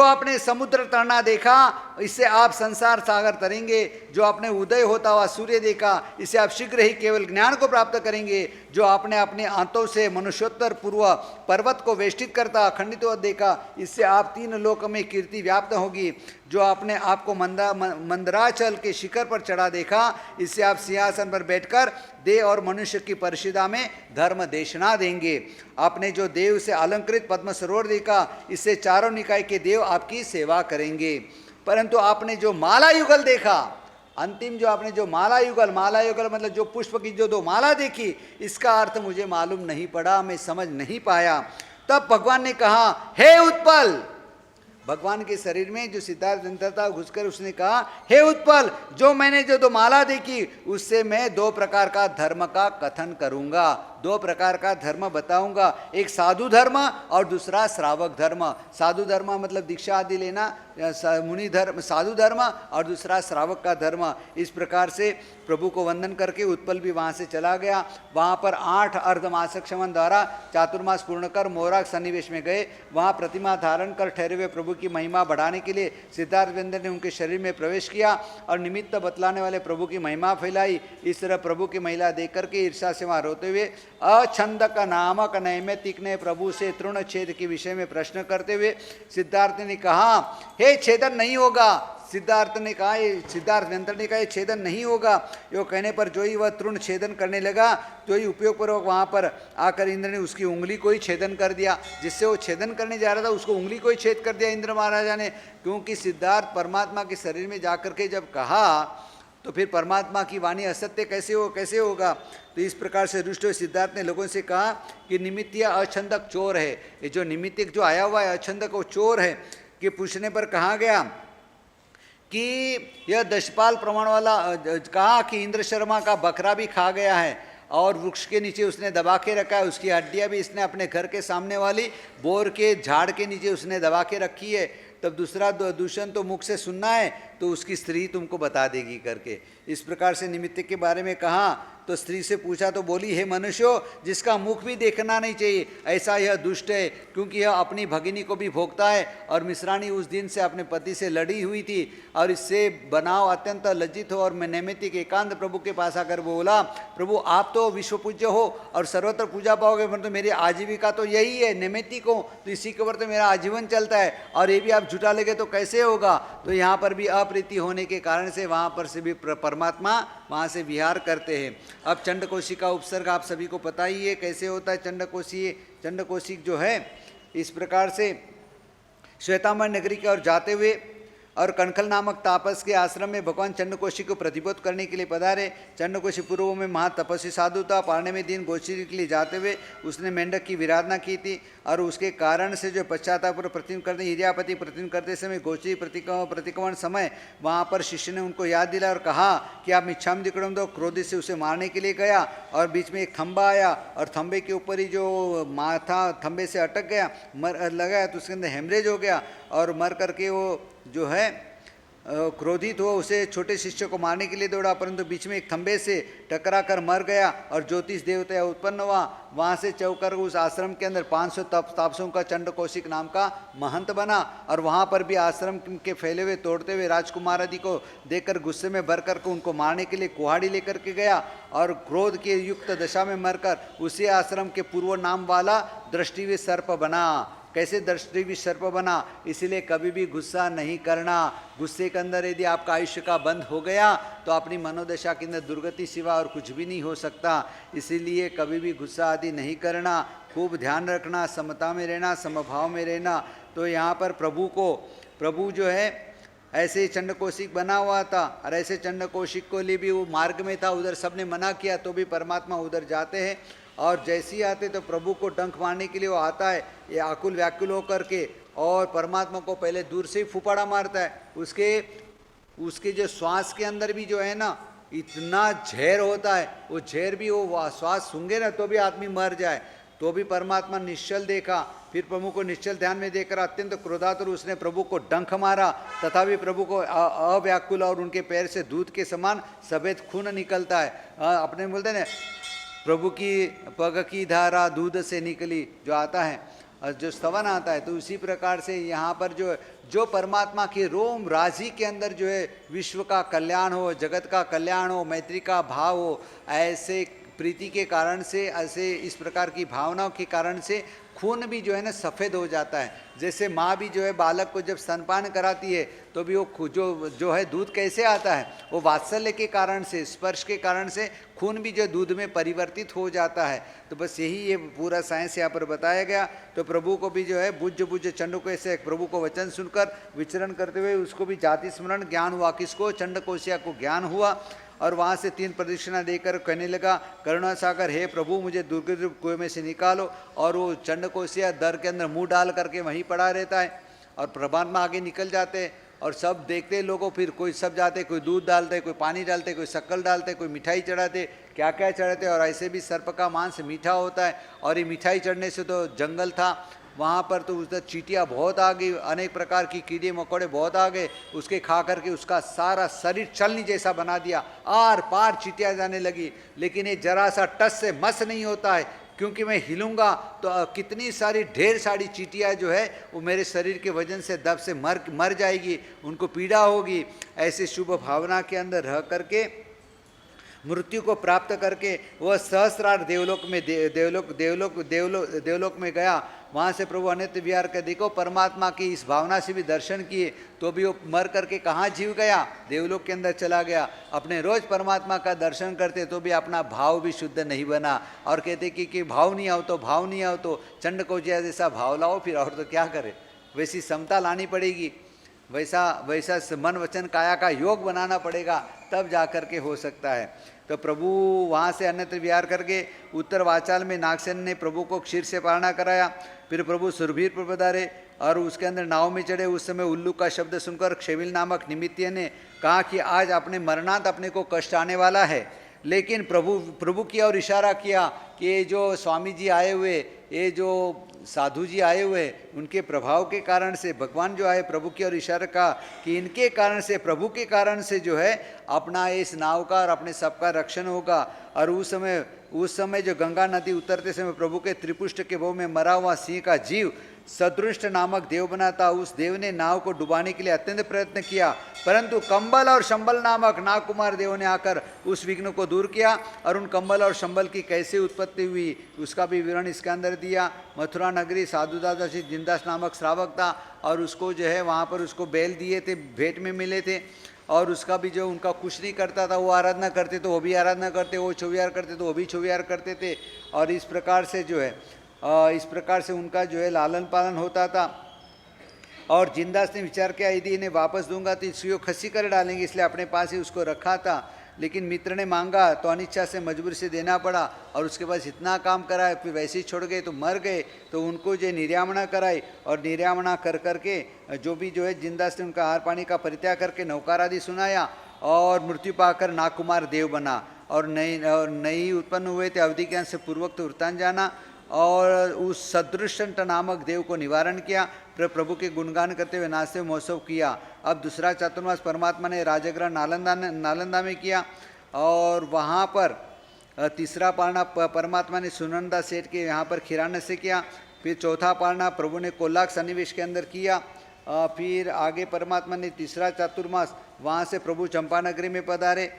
जो आपने समुद्र तरना देखा, इससे आप संसार सागर तरेंगे। जो आपने उदय होता हुआ सूर्य देखा, इससे आप शीघ्र ही केवल ज्ञान को प्राप्त करेंगे। जो आपने अपने आंतों से मनुष्योत्तर पूर्व पर्वत को वेष्टित करता खंडित हुआ देखा, इससे आप 3 लोक में कीर्ति व्याप्त होगी। जो आपने आपको मंदराचल के शिखर पर चढ़ा देखा, इससे आप सिंहासन पर बैठकर देव और मनुष्य की परिषदा में धर्म देशना देंगे। आपने जो देव से अलंकृत पद्म सरोवर देखा, इससे चारों निकाय के देव आपकी सेवा करेंगे। परंतु आपने जो माला युगल देखा, अंतिम जो आपने जो माला युगल मतलब जो पुष्प की जो 2 माला देखी, इसका अर्थ मुझे मालूम नहीं पड़ा, मैं समझ नहीं पाया। तब भगवान ने कहा, हे उत्पल, भगवान के शरीर में जो सिद्धार्थ यंत्र था घुसकर उसने कहा, हे उत्पल, जो मैंने जो 2 माला देखी, उससे मैं 2 प्रकार का धर्म का कथन करूंगा, 2 प्रकार का धर्म बताऊंगा। एक साधु धर्म और दूसरा श्रावक धर्म। साधु धर्म मतलब दीक्षा आदि लेना, मुनि धर्म साधु धर्म, और दूसरा श्रावक का धर्म। इस प्रकार से प्रभु को वंदन करके उत्पल भी वहाँ से चला गया। वहाँ पर 8 अर्धमासक शमन द्वारा चातुर्मास पूर्ण कर मोराग सन्निवेश में गए। वहाँ प्रतिमा धारण कर ठहरे हुए प्रभु की महिमा बढ़ाने के लिए सिद्धार्थ वेंद्र ने उनके शरीर में प्रवेश किया और निमित्त बतलाने वाले प्रभु की महिमा फैलाई। इस तरह प्रभु की महिला देख करके ईर्षा से वहाँ रोते हुए अछंदक नामक नैमित्तिक ने प्रभु से तृण छेद के विषय में प्रश्न करते हुए सिद्धार्थ ने कहा, हे छेदन नहीं होगा। सिद्धार्थ व्यंतर ने कहा, ये छेदन नहीं होगा। यो कहने पर जो ही वह तृण छेदन करने लगा, तो ही उपयोगपूर्वक वहाँ पर आकर इंद्र ने उसकी उंगली को ही छेदन कर दिया। जिससे वो छेदन करने जा रहा था, उसको उंगली को ही छेद कर दिया इंद्र महाराजा ने। क्योंकि सिद्धार्थ परमात्मा के शरीर में जाकर के जब कहा, तो फिर परमात्मा की वाणी असत्य कैसे होगा। तो इस प्रकार से रुष्ट हुए सिद्धार्थ ने लोगों से कहा कि निमित्तीय अछंदक चोर है। ये जो निमित्तिक जो आया हुआ है अछंदक, वो चोर है। कि पूछने पर कहा गया कि यह दशपाल प्रमाण वाला कहा कि इंद्र शर्मा का बकरा भी खा गया है और वृक्ष के नीचे उसने दबा के रखा है। उसकी हड्डियाँ भी इसने अपने घर के सामने वाली बोर के झाड़ के नीचे उसने दबा के रखी है। तब दूसरा दूषण तो मुख से सुनना है, तो उसकी स्त्री तुमको बता देगी करके। इस प्रकार से निमित्त के बारे में कहा। तो स्त्री से पूछा तो बोली, हे मनुष्यों, जिसका मुख भी देखना नहीं चाहिए, ऐसा यह दुष्ट है, क्योंकि यह अपनी भगिनी को भी भोगता है। और मिश्राणी उस दिन से अपने पति से लड़ी हुई थी और इससे बनाव अत्यंत लज्जित हो और मैं नैमित्तिक एकांत प्रभु के पास आकर बोला, प्रभु आप तो विश्व पूज्य हो और सर्वत्र पूजा पाओगे, परंतु मेरी आजीविका तो यही है, नैमित्तिक हो, तो इसी के ऊपर तो मेरा आजीवन चलता है और ये भी आप झूठा लेंगे तो कैसे होगा। तो यहाँ पर भी अप्रीति होने के कारण से वहाँ पर से भी परमात्मा वहाँ से विहार करते हैं। अब चंडकोशी का उपसर्ग आप सभी को पता ही है कैसे होता है। चंडकोशी जो है इस प्रकार से श्वेतांबर नगरी की ओर जाते हुए और कणखल नामक तापस के आश्रम में भगवान चंडकोशी को प्रतिबोध करने के लिए पधारे। चंडकोशी पूर्व में महातपस्वी साधु था। पारने में दिन गोची के लिए जाते हुए उसने मेंढक की विराधना की थी और उसके कारण से जो पश्चातापूर्व प्रतिम करते हिरियापति प्रतिम करते समय गोची प्रतिक्रमण समय वहाँ पर शिष्य ने उनको याद दिला और कहा कि आप मिच्छाम दिक्रम दो। क्रोधित से उसे मारने के लिए गया और बीच में एक खंबा आया और खंबे के ऊपर ही जो माथा खंबे से अटक गया, मर लगा, तो उसके अंदर हेमरेज हो गया और मर करके वो जो है क्रोधित हो उसे छोटे शिष्य को मारने के लिए दौड़ा, परंतु बीच में एक खंबे से टकरा कर मर गया और ज्योतिष देवता उत्पन्न हुआ। वहाँ से चौकर उस आश्रम के अंदर 500 तापसों का चंडकौशिक नाम का महंत बना और वहाँ पर भी आश्रम के फैले हुए तोड़ते हुए राजकुमार आदि को देखकर गुस्से में भर कर उनको मारने के लिए कुहाड़ी लेकर के गया और क्रोध के युक्त दशा में मरकर उसी आश्रम के पूर्व नाम वाला दृष्टिवी सर्प बना। कैसे दृष्टि सर्प बना, इसीलिए कभी भी गुस्सा नहीं करना। गुस्से के अंदर यदि आपका आयुष्य का बंद हो गया तो अपनी मनोदशा के अंदर दुर्गति सिवा और कुछ भी नहीं हो सकता। इसीलिए कभी भी गुस्सा आदि नहीं करना, खूब ध्यान रखना, समता में रहना, समभाव में रहना। तो यहाँ पर प्रभु जो है ऐसे चंडकौशिक बना हुआ था और ऐसे चंडकौशिक को लिए भी वो मार्ग में था, उधर सबने मना किया तो भी परमात्मा उधर जाते हैं और जैसे ही आते तो प्रभु को डंक मारने के लिए वो आता है, ये आकुल व्याकुल होकर के और परमात्मा को पहले दूर से ही फुपाड़ा मारता है। उसके जो श्वास के अंदर भी जो है ना इतना झेर होता है, वो झेर भी वो श्वास सूंघे ना तो भी आदमी मर जाए, तो भी परमात्मा निश्चल देखा। फिर प्रभु को निश्चल ध्यान में देखकर अत्यंत क्रोधातुर उसने प्रभु को डंक मारा, तथापि प्रभु को अव्याकुल और उनके पैर से दूध के समान सफेद खून निकलता है। अपने बोलते हैं प्रभु की पग की धारा दूध से निकली जो आता है। जो स्तवन आता है, तो उसी प्रकार से यहाँ पर जो परमात्मा की रोम राजी के अंदर जो है विश्व का कल्याण हो, जगत का कल्याण हो, मैत्री का भाव हो, ऐसे प्रीति के कारण से, ऐसे इस प्रकार की भावनाओं के कारण से खून भी जो है ना सफ़ेद हो जाता है। जैसे माँ भी जो है बालक को जब स्तनपान कराती है तो भी वो जो है दूध कैसे आता है, वो वात्सल्य के कारण से, स्पर्श के कारण से खून भी जो दूध में परिवर्तित हो जाता है। तो बस यही ये पूरा साइंस यहाँ पर बताया गया। तो प्रभु को भी जो है बुझ चंडको से प्रभु को वचन सुनकर विचरण करते हुए उसको भी जाति स्मरण ज्ञान हुआ। किसको? चंडकोशिया को ज्ञान हुआ। और वहाँ से 3 प्रदक्षिणा देकर कहने लगा, करुणा सागर हे प्रभु मुझे दुर्गति कुएं में से निकालो। और वो चंडकोशिया दर के अंदर मुंह डाल करके वहीं पड़ा रहता है और परमात्मा आगे निकल जाते हैं। और सब देखते लोगों, फिर कोई सब जाते, कोई दूध डालते, कोई पानी डालते, कोई शक्कर डालते, कोई मिठाई चढ़ाते, क्या क्या चढ़ाते। और ऐसे भी सर्प का मांस मीठा होता है। और ये मिठाई चढ़ने से तो जंगल था वहाँ पर, तो उधर चींटियाँ बहुत आ गई, अनेक प्रकार की कीड़े मकोड़े बहुत आ गए। उसके खा करके उसका सारा शरीर चलनी जैसा बना दिया, आर पार चींटियाँ जाने लगी। लेकिन ये जरा सा टस से मस नहीं होता है, क्योंकि मैं हिलूंगा तो कितनी सारी ढेर सारी चींटियाँ जो है वो मेरे शरीर के वजन से दब से मर जाएगी, उनको पीड़ा होगी। ऐसे शुभ भावना के अंदर रह करके मृत्यु को प्राप्त करके वह सहस्रार देवलोक में देवलोक में गया। वहाँ से प्रभु अनित्य विहार का देखो, परमात्मा की इस भावना से भी दर्शन किए तो भी वो मर करके कहाँ जीव गया? देवलोक के अंदर चला गया। अपने रोज परमात्मा का दर्शन करते तो भी अपना भाव भी शुद्ध नहीं बना। और कहते कि भाव नहीं आओ तो चंडकोशिया जैसा भाव लाओ, फिर और तो क्या करे। वैसी समता लानी पड़ेगी, वैसा मन वचन काया का योग बनाना पड़ेगा, तब जा कर के हो सकता है। तो प्रभु वहाँ से अन्यत्र विहार करके उत्तर वाचाल में नागसेन ने प्रभु को क्षीर से पारणा कराया। फिर प्रभु सुरभीर पर पधारे और उसके अंदर नाव में चढ़े। उस समय उल्लू का शब्द सुनकर क्षेविल नामक निमित्य ने कहा कि आज अपने मरणांत अपने को कष्ट आने वाला है। लेकिन प्रभु की ओर इशारा किया कि ये जो स्वामी जी आए हुए, ये जो साधु जी आए हुए, उनके प्रभाव के कारण से भगवान जो आए, प्रभु की ओर इशारा का कि इनके कारण से, प्रभु के कारण से जो है अपना इस नाव का और अपने सबका रक्षण होगा। और उस समय जो गंगा नदी उतरते समय प्रभु के त्रिपुष्ट के भव में मरा हुआ सिंह का जीव सदृष्ट नामक देव बना था। उस देव ने नाव को डुबाने के लिए अत्यंत प्रयत्न किया, परंतु कंबल और शंबल नामक नागकुमार देव ने आकर उस विघ्न को दूर किया। और उन कंबल और शंबल की कैसे उत्पत्ति हुई उसका भी विवरण इसके अंदर दिया। मथुरा नगरी साधु दादा श्री जिनदास नामक श्रावक था और उसको जो है वहाँ पर उसको बैल दिए थे, भेंट में मिले थे। और उसका भी जो उनका कुछ नहीं करता था, वो आराधना करते तो वो भी आराधना करते, वो छुविहार करते तो वो भी छुविहार करते थे। और इस प्रकार से जो है उनका जो है लालन पालन होता था। और जिनदास ने विचार किया यदि इन्हें वापस दूंगा तो इसको खसी कर डालेंगे, इसलिए अपने पास ही उसको रखा था। लेकिन मित्र ने मांगा तो अनिच्छा से मजबूरी से देना पड़ा। और उसके बाद इतना काम कराया, फिर वैसे ही छोड़ गए तो मर गए। तो उनको जो निर्यामना कराई और निर्यामना कर करके जो भी जो है जिनदास ने उनका आहार पानी का परित्याग करके नौकार आदि सुनाया और मृत्यु पाकर नागकुमार देव बना। और नई उत्पन्न हुए थे अवधि ज्ञान से पूर्वक वृत्तांत जाना और उस सदृश नामक देव को निवारण किया। फिर प्रभु के गुणगान करते हुए नाचते हुए महोत्सव किया। अब दूसरा चातुर्मास परमात्मा ने राजगृह नालंदा में किया और वहाँ पर तीसरा पालना परमात्मा ने सुनंदा सेठ के यहाँ पर खिराने से किया। फिर चौथा पालना प्रभु ने कोलाक सन्निवेश के अंदर किया। फिर आगे परमात्मा ने तीसरा चातुर्मास वहाँ से प्रभु चंपानगरी में पधारे,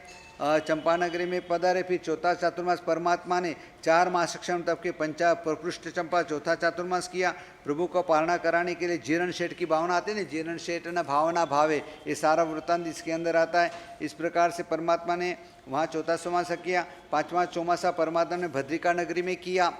फिर चौथा चातुर्मास परमात्मा ने 4 मासक्षम तब के प्रपृष्ठ चंपा चौथा चातुर्मास किया। प्रभु को पालना कराने के लिए जीरण शेठ की भावना आती है ना, जीरण शेठ न भावना भावे, ये सारा वृत्तांत इसके अंदर आता है। इस प्रकार से परमात्मा ने वहाँ चौथा चौमासा किया। 5वां चौमासा परमात्मा ने भद्रिका नगरी में किया।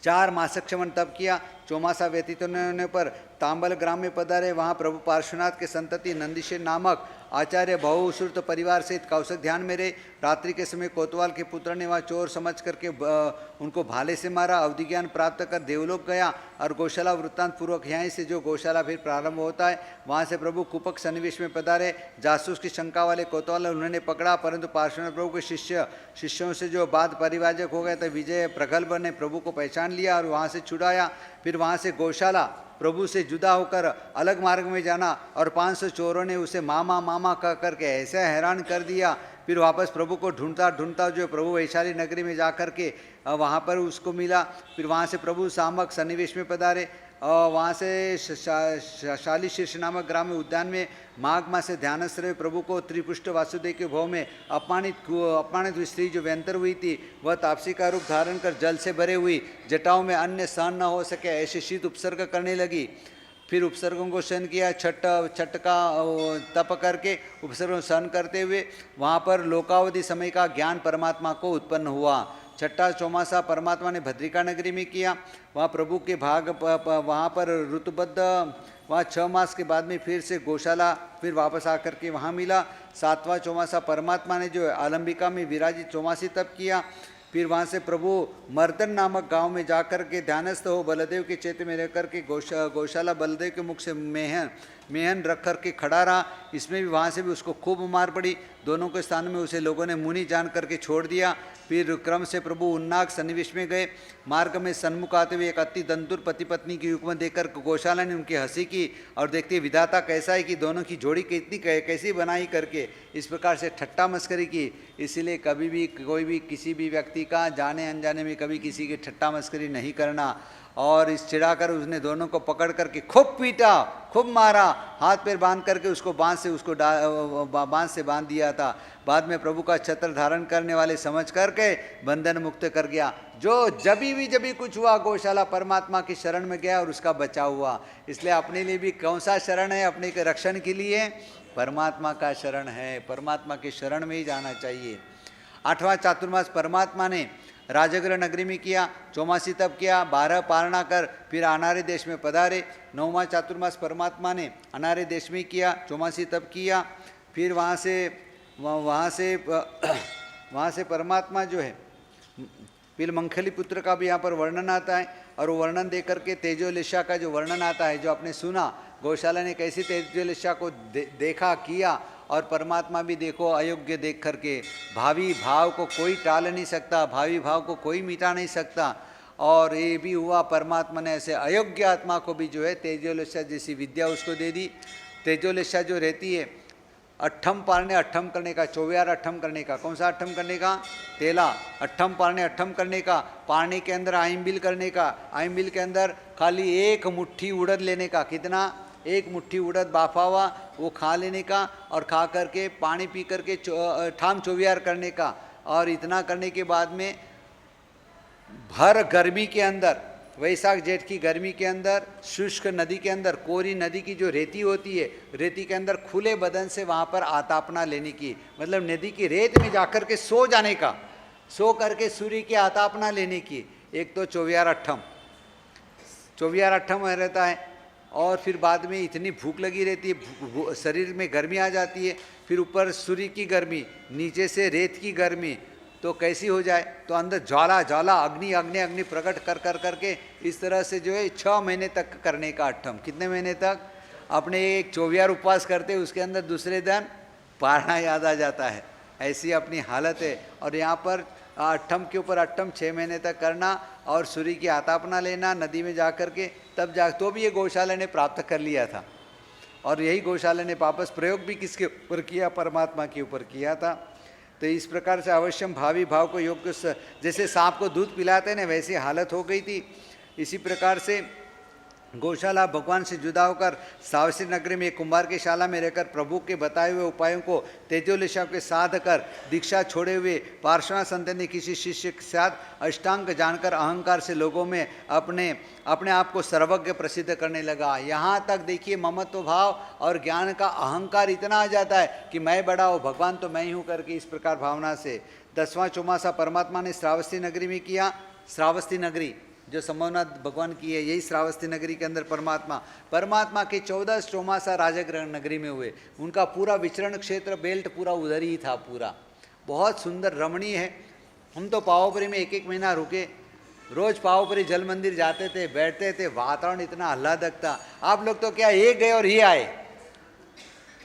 4 मासक्षमण तब किया। चौमासा व्यतीत होने पर तांबल ग्राम में पधारे। वहाँ प्रभु पार्श्वनाथ के संतति नंदीशेर नामक आचार्य बहुश्रुत परिवार सहित कौशिक ध्यान में रहे। रात्रि के समय कोतवाल के पुत्र ने वहाँ चोर समझ करके उनको भाले से मारा। अवधि ज्ञान प्राप्त कर देवलोक गया और गौशाला वृत्तांत पूर्वक यहाँ से जो गौशाला फिर प्रारंभ होता है वहाँ से प्रभु कुपक सन्निवेश में पधारे। जासूस की शंका वाले कोतवाल उन्होंने पकड़ा, परंतु पार्श्वनाथ प्रभु के शिष्यों से जो बाद परिवाजक हो गए थे विजय प्रगल्भ ने प्रभु को पहचान लिया और वहाँ से छुड़ाया। फिर वहाँ से गौशाला प्रभु से जुदा होकर अलग मार्ग में जाना, और 500 चोरों ने उसे मामा मामा कह करके ऐसा हैरान कर दिया। फिर वापस प्रभु को ढूंढता ढूंढता जो प्रभु वैशाली नगरी में जा कर के वहाँ पर उसको मिला। फिर वहाँ से प्रभु सामक सन्निवेश में पधारे, और वहाँ से शाली शीर्ष नामक ग्राम में उद्यान में माघ मास से ध्यानस्थ रहे प्रभु को त्रिपुष्ट वासुदेव के भव में अपमानित हुई स्त्री जो व्यंतर हुई थी, वह तापसी का रूप धारण कर जल से भरे हुई जटाओं में अन्य सहन न हो सके ऐसे शीत उपसर्ग करने लगी। फिर उपसर्गों को सहन किया, छठ का तप करके उपसर्गों को सहन करते हुए वहाँ पर लोकावधि समय का ज्ञान परमात्मा को उत्पन्न हुआ। छठा चौमासा परमात्मा ने भद्रिका नगरी में किया। वहाँ प्रभु के भाग वहाँ पर ऋतुबद्ध वहाँ 6 मास के बाद में फिर से गौशाला फिर वापस आकर के वहाँ मिला। 7वां चौमासा परमात्मा ने जो आलंबिका में विराजित चौमासी तप किया। फिर वहाँ से प्रभु मर्दन नामक गांव में जाकर के ध्यानस्थ हो बलदेव के चैत्य में रह कर के गौशाला बलदेव के मुख से मेहन रख कर के खड़ा रहा। इसमें भी वहाँ से भी उसको खूब मार पड़ी। दोनों के स्थान में उसे लोगों ने मुनि जान करके छोड़ दिया। फिर क्रम से प्रभु उन्नाग सन्निवेश में गए। मार्ग में सन्मुख आते हुए एक अति दंतुर पति पत्नी की युग में देखकर गौशाला ने उनकी हंसी की और देखते विधाता कैसा है कि दोनों की जोड़ी कितनी कैसी बनाई करके इस प्रकार से ठट्टा मस्करी की। इसीलिए कभी भी कोई भी किसी भी व्यक्ति का जाने अनजाने में कभी किसी की ठट्टा मस्करी नहीं करना। और इस चिढ़ाकर उसने दोनों को पकड़ करके खूब पीटा, खूब मारा, हाथ पैर बांध करके उसको बांध से बांध दिया था। बाद में प्रभु का छत्र धारण करने वाले समझ करके बंधन मुक्त कर गया। जो जब भी कुछ हुआ गौशाला परमात्मा की शरण में गया और उसका बचाव हुआ। इसलिए अपने लिए भी कौन सा शरण है अपने के रक्षण के लिए? परमात्मा का शरण है। परमात्मा के शरण में ही जाना चाहिए। 8वां चातुर्मास परमात्मा ने राजगृह नगरी में किया, चौमासी तप किया, 12 पारणा कर फिर अनारे देश में पधारे। 9वां चातुर्मास परमात्मा ने अनारे देश में किया, चौमासी तप किया। फिर वहाँ से परमात्मा जो है फिर मंखली पुत्र का भी यहाँ पर वर्णन आता है। और वो वर्णन दे करके तेजोलिशा का जो वर्णन आता है, जो आपने सुना गौशाला ने कैसी तेजोलिशा को देखा किया। और परमात्मा भी देखो अयोग्य देख करके भावी भाव को कोई टाल नहीं सकता, भावी भाव को कोई मिटा नहीं सकता। और ये भी हुआ परमात्मा ने ऐसे अयोग्य आत्मा को भी जो है तेजोलिशा जैसी विद्या उसको दे दी। तेजोलिशा जो रहती है अट्ठम पारने अट्ठम करने का, 24 अट्ठम करने का। कौन सा अट्ठम करने का? तेला। अट्ठम पारने अट्ठम करने का, पारने के अंदर आइम्बिल करने का, आइम्बिल के अंदर खाली 1 मुट्ठी उड़द लेने का। कितना? 1 मुट्ठी उड़द बाफा हुआ वो खा लेने का, और खा करके पानी पी करके ठाम 24 करने का। और इतना करने के बाद में भर गर्मी के अंदर, वैशाख जेठ की गर्मी के अंदर, शुष्क नदी के अंदर, कोरी नदी की जो रेती होती है, रेती के अंदर खुले बदन से वहाँ पर आतापना लेने की, मतलब नदी की रेत में जाकर के सो जाने का, सो करके सूर्य की आतापना लेने की। एक तो 24 अट्ठम 24 अट्ठम रहता है। और फिर बाद में इतनी भूख लगी रहती है, शरीर में गर्मी आ जाती है, फिर ऊपर सूर्य की गर्मी, नीचे से रेत की गर्मी, तो कैसी हो जाए? तो अंदर ज्वाला ज्वाला अग्नि अग्नि अग्नि प्रकट कर कर करके इस तरह से जो है 6 महीने तक करने का अट्ठम। कितने महीने तक? अपने एक 24 उपवास करते उसके अंदर दूसरे दिन पारना याद आ जाता है। ऐसी अपनी हालत है। और यहाँ पर अट्ठम के ऊपर अट्ठम 6 महीने तक करना और सूर्य की आतापना लेना नदी में जा कर के, तब जा तो भी ये गौशाला ने प्राप्त कर लिया था। और यही गौशाला ने वापस प्रयोग भी किसके ऊपर किया? परमात्मा के ऊपर किया था। तो इस प्रकार से अवश्यम भावी भाव को योग्य, जैसे सांप को दूध पिलाते हैं ना, वैसी हालत हो गई थी। इसी प्रकार से गौशाला भगवान से जुदा होकर सावसी नगरी में एक कुंभार की शाला में रहकर प्रभु के बताए हुए उपायों को तेजोलिशा के साध कर दीक्षा छोड़े हुए पार्श्वनाथ संत ने किसी शिष्य के साथ अष्टांग जानकर अहंकार से लोगों में अपने आप को सर्वज्ञ प्रसिद्ध करने लगा। यहाँ तक देखिए ममत्व भाव और ज्ञान का अहंकार इतना आ जाता है कि मैं बड़ा हूँ, भगवान तो मैं ही हूँ करके इस प्रकार भावना से। 10वां चौमासा परमात्मा ने श्रावस्ती नगरी में किया। श्रावस्ती नगरी जो संभवनाथ भगवान की है, यही श्रावस्ती नगरी के अंदर परमात्मा के 14 चौमासा राजगृह नगरी में हुए। उनका पूरा विचरण क्षेत्र बेल्ट पूरा उधर ही था, पूरा बहुत सुंदर रमणीय है। हम तो पावापुरी में 1-1 महीना रुके, रोज पावापुरी जल मंदिर जाते थे, बैठते थे, वातावरण इतना आह्लादक था। आप लोग तो क्या एक गए और ही आए,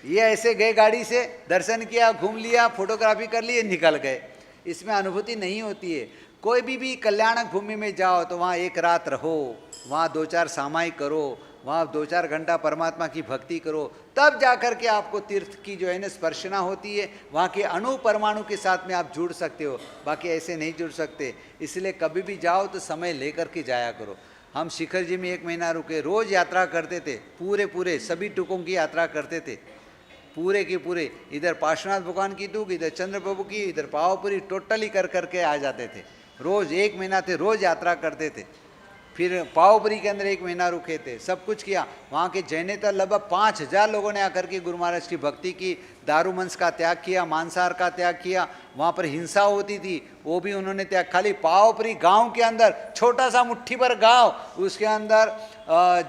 ये ऐसे गए गाड़ी से, दर्शन किया, घूम लिया, फोटोग्राफी कर लिए, निकल गए। इसमें अनुभूति नहीं होती है। कोई भी कल्याणक भूमि में जाओ तो वहाँ एक रात रहो, वहाँ 2-4 सामाई करो, वहाँ 2-4 घंटा परमात्मा की भक्ति करो, तब जाकर के आपको तीर्थ की जो है ना स्पर्शना होती है, वहाँ के अणु परमाणु के साथ में आप जुड़ सकते हो, बाकी ऐसे नहीं जुड़ सकते। इसलिए कभी भी जाओ तो समय लेकर के जाया करो। हम शिखर जी में 1 महीना रुके, रोज़ यात्रा करते थे, पूरे सभी टुकों की यात्रा करते थे, पूरे के पूरे, इधर पार्श्वनाथ भगवान की टुक, इधर चंद्र प्रभु की, इधर पावापुरी, टोटली कर करके आ जाते थे। रोज़ 1 महीना थे, रोज़ यात्रा करते थे। फिर पावपुरी के अंदर 1 महीना रुके थे, सब कुछ किया। वहाँ के जैनेतर लगभग 5000 लोगों ने आकर के गुरु महाराज की भक्ति की, दारू मंस का त्याग किया, मांसाहार का त्याग किया। वहाँ पर हिंसा होती थी वो भी उन्होंने त्याग। खाली पावपुरी गांव के अंदर, छोटा सा मुट्ठी भर गांव, उसके अंदर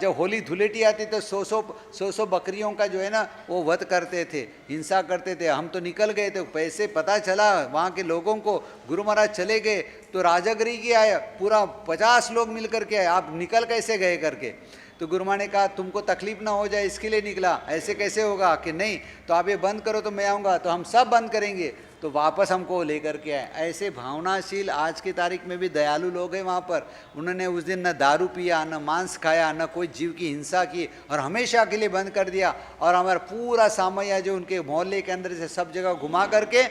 जब होली धुलेटी आती तो 100 बकरियों का जो है ना वो वध करते थे, हिंसा करते थे। हम तो निकल गए थे, पैसे पता चला वहाँ के लोगों को, गुरु महाराज चले गए तो राजगिरी की आए, पूरा 50 लोग मिल करके आए, आप निकल कैसे गए करके। तो गुरु महाराज ने कहा तुमको तकलीफ ना हो जाए इसके लिए निकला, ऐसे कैसे होगा कि नहीं, तो आप ये बंद करो तो मैं आऊँगा, तो हम सब बंद करेंगे। तो वापस हमको लेकर के आए। ऐसे भावनाशील आज की तारीख में भी दयालु लोग हैं वहाँ पर। उन्होंने उस दिन न दारू पिया, न मांस खाया, न कोई जीव की हिंसा की, और हमेशा के लिए बंद कर दिया। और हमारा पूरा सामया जो उनके मोहल्ले के अंदर से सब जगह घुमा करके,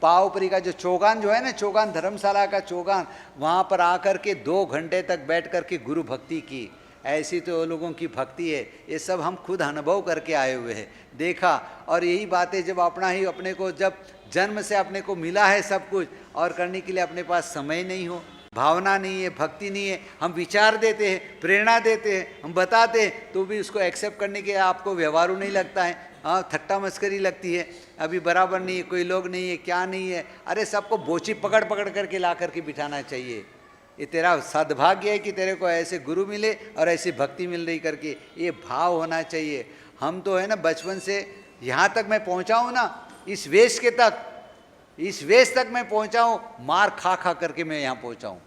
पावपुरी का जो चौगान जो है ना, चौगान धर्मशाला का चौगान, वहाँ पर आकर के 2 घंटे तक बैठ कर के गुरु भक्ति की। ऐसी तो लोगों की भक्ति है, ये सब हम खुद अनुभव करके आए हुए हैं, देखा। और यही बातें जब अपना ही अपने को, जब जन्म से अपने को मिला है सब कुछ, और करने के लिए अपने पास समय नहीं हो, भावना नहीं है, भक्ति नहीं है, हम विचार देते हैं, प्रेरणा देते हैं, हम बताते हैं, तो भी उसको एक्सेप्ट करने के आपको व्यवहारू नहीं लगता है। हाँ, ठट्टा मस्करी लगती है, अभी बराबर नहीं है, कोई लोग नहीं है, क्या नहीं है। अरे सबको बोची पकड़ पकड़ करके ला करके बिठाना चाहिए। ये तेरा सद्भाग्य है कि तेरे को ऐसे गुरु मिले और ऐसी भक्ति मिल रही करके, ये भाव होना चाहिए। हम तो है ना बचपन से यहाँ तक मैं पहुँचा हूँ ना, इस वेश तक मैं पहुँचा हूँ, मार खा खा करके मैं यहाँ पहुँचा हूँ।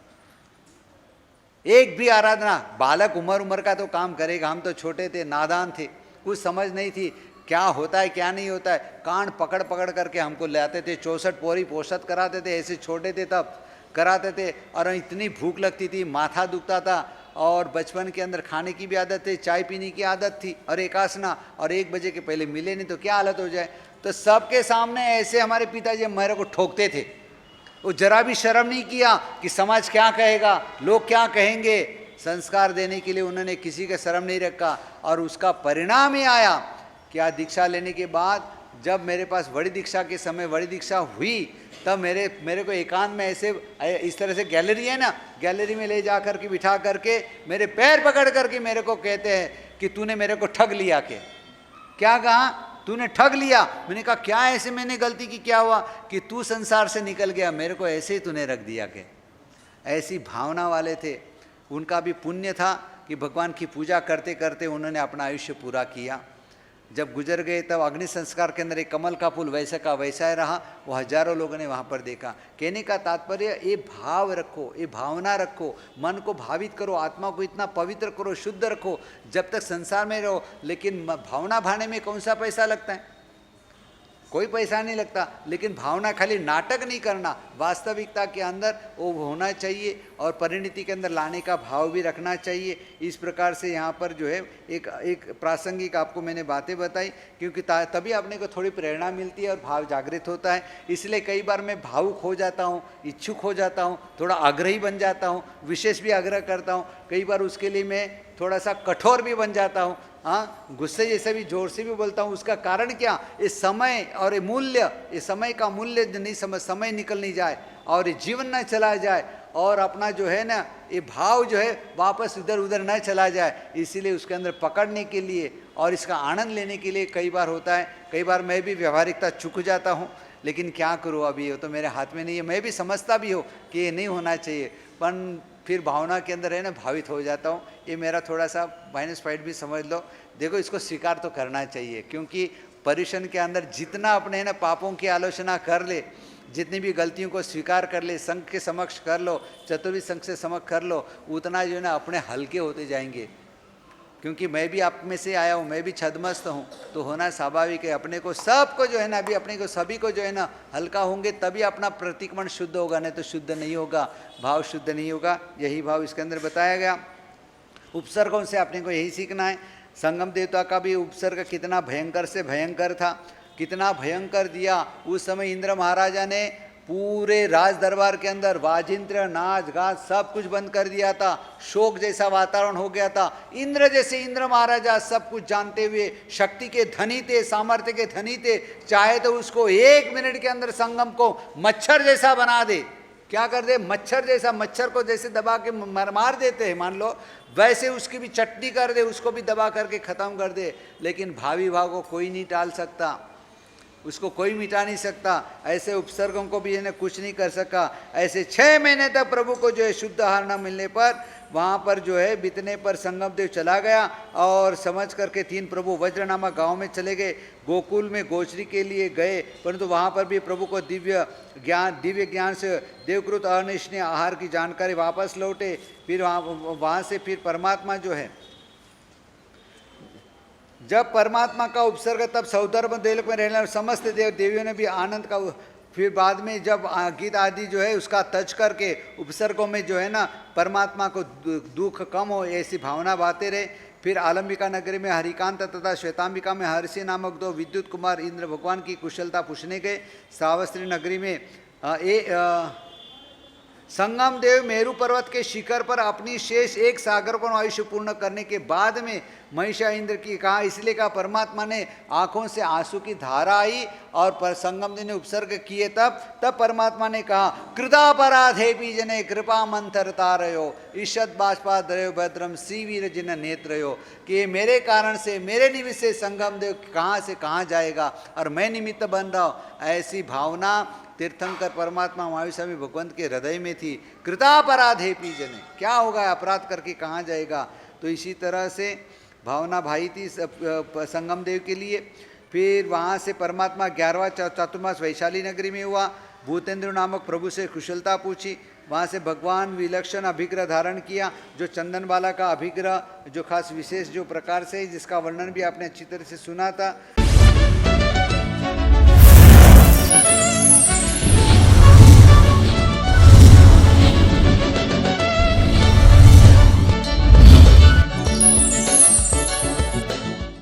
एक भी आराधना, बालक उम्र का तो काम करेगा, हम तो छोटे थे, नादान थे, कुछ समझ नहीं थी क्या होता है क्या नहीं होता है। कान पकड़ पकड़ करके हमको ले आते थे, 64 पोरी पोषत कराते थे, ऐसे छोटे थे तब कराते थे। और इतनी भूख लगती थी, माथा दुखता था, और बचपन के अंदर खाने की भी आदत थी, चाय पीने की आदत थी, और एकासना, और 1 बजे के पहले मिले नहीं तो क्या हालत हो जाए। तो सबके सामने ऐसे हमारे पिताजी मेरे को ठोकते थे, वो जरा भी शर्म नहीं किया कि समाज क्या कहेगा, लोग क्या कहेंगे। संस्कार देने के लिए उन्होंने किसी का शर्म नहीं रखा। और उसका परिणाम ही आया क्या, दीक्षा लेने के बाद जब मेरे पास बड़ी दीक्षा के समय बड़ी दीक्षा हुई, तब मेरे को एकांत में ऐसे इस तरह से गैलरी है ना, गैलरी में ले जा कर के बिठा करके मेरे पैर पकड़ करके मेरे को कहते हैं कि तूने मेरे को ठग लिया। के क्या कहा, तूने ठग लिया। मैंने कहा क्या ऐसे मैंने गलती की, क्या हुआ कि तू संसार से निकल गया, मेरे को ऐसे ही तूने रख दिया। के ऐसी भावना वाले थे। उनका भी पुण्य था कि भगवान की पूजा करते करते उन्होंने अपना आयुष्य पूरा किया। जब गुजर गए तब अग्नि संस्कार के अंदर एक कमल का फूल वैसा का वैसा ही रहा, वो हजारों लोगों ने वहाँ पर देखा। कहने का तात्पर्य, ये भाव रखो, ये भावना रखो, मन को भावित करो, आत्मा को इतना पवित्र करो, शुद्ध रखो, जब तक संसार में रहो। लेकिन भावना भाने में कौन सा पैसा लगता है, कोई पैसा नहीं लगता। लेकिन भावना खाली नाटक नहीं करना, वास्तविकता के अंदर वो होना चाहिए, और परिणति के अंदर लाने का भाव भी रखना चाहिए। इस प्रकार से यहाँ पर जो है एक प्रासंगिक आपको मैंने बातें बताई, क्योंकि तभी अपने को थोड़ी प्रेरणा मिलती है और भाव जागृत होता है। इसलिए कई बार मैं भावुक हो जाता हूँ, इच्छुक हो जाता हूँ, थोड़ा आग्रही बन जाता हूँ, विशेष भी आग्रह करता हूँ। कई बार उसके लिए मैं थोड़ा सा कठोर भी बन जाता हूँ, हाँ, गुस्से जैसे भी जोर से भी बोलता हूँ। उसका कारण क्या, इस समय और ये मूल्य, इस समय का मूल्य नहीं समझ, समय निकल नहीं जाए और ये जीवन न चला जाए, और अपना जो है ना ये भाव जो है वापस इधर उधर न चला जाए। इसीलिए उसके अंदर पकड़ने के लिए और इसका आनंद लेने के लिए कई बार होता है। कई बार मैं भी व्यवहारिकता चूक जाता हूँ, लेकिन क्या करूँ, अभी ये तो मेरे हाथ में नहीं है। मैं भी समझता भी हूँ कि ये नहीं होना चाहिए, पर फिर भावना के अंदर है ना भावित हो जाता हूँ। ये मेरा थोड़ा सा माइनस पॉइंट भी समझ लो। देखो, इसको स्वीकार तो करना चाहिए, क्योंकि पर्युषण के अंदर जितना अपने है ना पापों की आलोचना कर ले, जितनी भी गलतियों को स्वीकार कर ले, संघ के समक्ष कर लो, चतुर्विध संघ से समक्ष कर लो, उतना जो है ना अपने हल्के होते जाएंगे। क्योंकि मैं भी आप में से आया हूँ, मैं भी छदमस्त हूँ, तो होना स्वाभाविक है। अपने को सबको जो है ना, अभी अपने को सभी को जो है ना हल्का होंगे, तभी अपना प्रतिक्रमण शुद्ध होगा, नहीं तो शुद्ध नहीं होगा, भाव शुद्ध नहीं होगा। यही भाव इसके अंदर बताया गया। उपसर्गों से अपने को यही सीखना है। संगम देवता का भी उपसर्ग कितना भयंकर से भयंकर था, कितना भयंकर दिया। उस समय इंद्र महाराजा ने पूरे राज दरबार के अंदर वाजिंत्र, नाच गाच सब कुछ बंद कर दिया था। शोक जैसा वातावरण हो गया था। इंद्र जैसे इंद्र महाराजा सब कुछ जानते हुए शक्ति के धनी थे, सामर्थ्य के धनी थे, चाहे तो उसको 1 मिनट के अंदर संगम को मच्छर जैसा बना दे। क्या कर दे? मच्छर जैसा, मच्छर को जैसे दबा के मार देते हैं मान लो, वैसे उसकी भी चटनी कर दे, उसको भी दबा करके खत्म कर दे। लेकिन भावी भाव को कोई नहीं टाल सकता, उसको कोई मिटा नहीं सकता। ऐसे उपसर्गों को भी इन्हें कुछ नहीं कर सका। ऐसे 6 महीने तक प्रभु को जो है शुद्ध आहार न मिलने पर, वहाँ पर जो है बीतने पर संगम देव चला गया और समझ करके 3 प्रभु वज्र नामक गाँव में चले गए। गोकुल में गोचरी के लिए गए, परंतु वहाँ पर भी प्रभु को दिव्य ज्ञान से देवकृत अनिष्णीय आहार की जानकारी वापस लौटे। फिर वहाँ से फिर परमात्मा जो है, जब परमात्मा का उपसर्ग तब सौधर्म देवलोक में रहने समस्त देव देवियों ने भी आनंद का, फिर बाद में जब गीत आदि जो है उसका तज करके उपसर्गों में जो है ना परमात्मा को दुख कम हो ऐसी भावना बाते रहे। फिर आलंबिका नगरी में हरिकांत तथा श्वेतांबिका में हर्षि नामक 2 विद्युत कुमार इंद्र भगवान की कुशलता पूछने गए। श्रावस्त्री नगरी में संगम देव मेरु पर्वत के शिखर पर अपनी शेष 1 सागर को आयुष्य पूर्ण करने के बाद में महिषा इंद्र की कहा, इसलिए कहा परमात्मा ने आंखों से आंसू की धारा आई और पर संगम देव ने उपसर्ग किए। तब परमात्मा ने कहा, कृतापराधे बीजने कृपा मंथर तारयो ईषद बाष्पाद्रयो भद्रम श्री वीर जिन नेत्रयो, कि मेरे कारण से, मेरे निमित्त से संगम देव कहाँ से कहाँ जाएगा और मैं निमित्त बन रहा हूँ। ऐसी भावना तीर्थंकर परमात्मा महावीर स्वामी भगवंत के हृदय में थी। कृतापराधे पीजने, क्या होगा अपराध करके कहाँ जाएगा। तो इसी तरह से भावना भाई थी संगम देव के लिए। फिर वहाँ से परमात्मा 11वां चातुर्मास वैशाली नगरी में हुआ। भूतेंद्र नामक प्रभु से कुशलता पूछी। वहाँ से भगवान विलक्षण अभिग्रह धारण किया, जो चंदनबाला का अभिग्रह, जो खास विशेष जो प्रकार से, जिसका वर्णन भी आपने अच्छी तरह से सुना था।